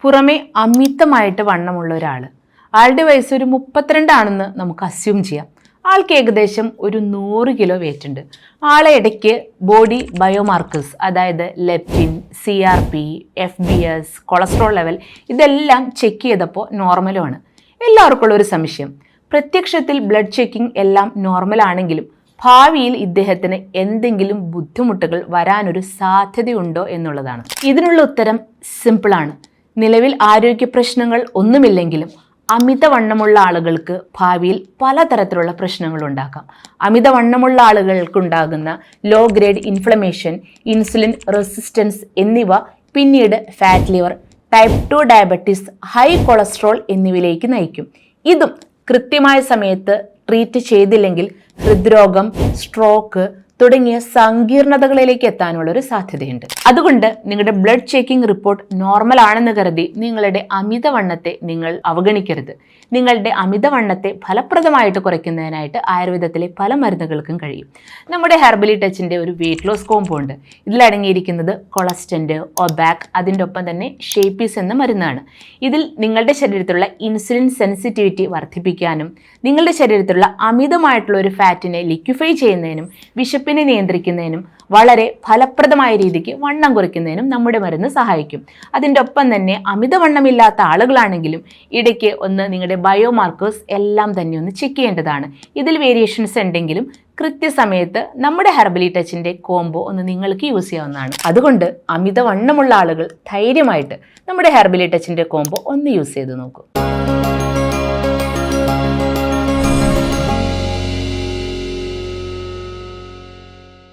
പുറമെ അമിതമായിട്ട് വണ്ണമുള്ള ഒരാൾ, ആളുടെ വയസ്സ് ഒരു 32 ആണെന്ന് നമുക്ക് അസ്യൂം ചെയ്യാം. ആൾക്ക് ഏകദേശം ഒരു 100 കിലോ വെയിറ്റ് ഉണ്ട്. ആളെ ഇടയ്ക്ക് ബോഡി ബയോമാർക്കേഴ്സ്, അതായത് leptin, CRP, FBS, cholesterol level ഇതെല്ലാം ചെക്ക് ചെയ്തപ്പോൾ നോർമലുമാണ്. എല്ലാവർക്കും ഉള്ളൊരു സംശയം, പ്രത്യക്ഷത്തിൽ ബ്ലഡ് ചെക്കിംഗ് എല്ലാം നോർമൽ ആണെങ്കിലും ഭാവിയിൽ ഇദ്ദേഹത്തിന് എന്തെങ്കിലും ബുദ്ധിമുട്ടുകൾ വരാനൊരു സാധ്യതയുണ്ടോ എന്നുള്ളതാണ്. ഇതിനുള്ള ഉത്തരം സിമ്പിളാണ്. നിലവിൽ ആരോഗ്യ പ്രശ്നങ്ങൾ ഒന്നുമില്ലെങ്കിലും അമിതവണ്ണമുള്ള ആളുകൾക്ക് ഭാവിയിൽ പലതരത്തിലുള്ള പ്രശ്നങ്ങൾ ഉണ്ടാക്കാം. അമിതവണ്ണമുള്ള ആളുകൾക്കുണ്ടാകുന്ന low grade inflammation, insulin resistance എന്നിവ പിന്നീട് fat liver, type 2 diabetes, high cholesterol എന്നിവയിലേക്ക് നയിക്കും. ഇതും കൃത്യമായ സമയത്ത് ട്രീറ്റ് ചെയ്തില്ലെങ്കിൽ ഹൃദ്രോഗം, സ്ട്രോക്ക് തുടങ്ങിയ സങ്കീർണതകളിലേക്ക് എത്താനുള്ളൊരു സാധ്യതയുണ്ട്. അതുകൊണ്ട് നിങ്ങളുടെ ബ്ലഡ് ചെക്കിംഗ് റിപ്പോർട്ട് നോർമൽ ആണെന്ന് കരുതി നിങ്ങളുടെ അമിതവണ്ണത്തെ നിങ്ങൾ അവഗണിക്കരുത്. നിങ്ങളുടെ അമിതവണ്ണത്തെ ഫലപ്രദമായിട്ട് കുറയ്ക്കുന്നതിനായിട്ട് ആയുർവേദത്തിലെ പല മരുന്നുകൾക്കും കഴിയും. നമ്മുടെ ഹെർബലി ടച്ചിൻ്റെ ഒരു വെയിറ്റ് ലോസ് കോംബോ ഉണ്ട്. ഇതിലടങ്ങിയിരിക്കുന്നത് കൊളസ്റ്റന്റ്, ഒബാക്, അതിൻ്റെ ഒപ്പം തന്നെ ഷേപ്പീസ് എന്ന മരുന്നാണ്. ഇതിൽ നിങ്ങളുടെ ശരീരത്തിലുള്ള ഇൻസുലിൻ സെൻസിറ്റിവിറ്റി വർദ്ധിപ്പിക്കാനും നിങ്ങളുടെ ശരീരത്തിലുള്ള അമിതമായിട്ടുള്ള ഒരു ഫാറ്റിനെ ലിക്വിഫൈ ചെയ്യുന്നതിനും വിശപ്പിനെ നിയന്ത്രിക്കുന്നതിനും വളരെ ഫലപ്രദമായ രീതിക്ക് വണ്ണം കുറയ്ക്കുന്നതിനും നമ്മുടെ മരുന്ന് സഹായിക്കും. അതിൻ്റെ ഒപ്പം തന്നെ അമിതവണ്ണമില്ലാത്ത ആളുകളാണെങ്കിലും ഇടയ്ക്ക് ഒന്ന് നിങ്ങളുടെ ബയോമാർക്കേഴ്സ് എല്ലാം തന്നെ ഒന്ന് ചെക്ക് ചെയ്യേണ്ടതാണ്. ഇതിൽ വേരിയേഷൻസ് ഉണ്ടെങ്കിലും കൃത്യസമയത്ത് നമ്മുടെ ഹെർബലി ടച്ചിൻ്റെ കോംബോ ഒന്ന് നിങ്ങൾക്ക് യൂസ് ചെയ്യാവുന്നതാണ്. അതുകൊണ്ട് അമിതവണ്ണമുള്ള ആളുകൾ ധൈര്യമായിട്ട് നമ്മുടെ ഹെർബലി ടച്ചിൻ്റെ കോംബോ ഒന്ന് യൂസ് ചെയ്ത് നോക്കൂ.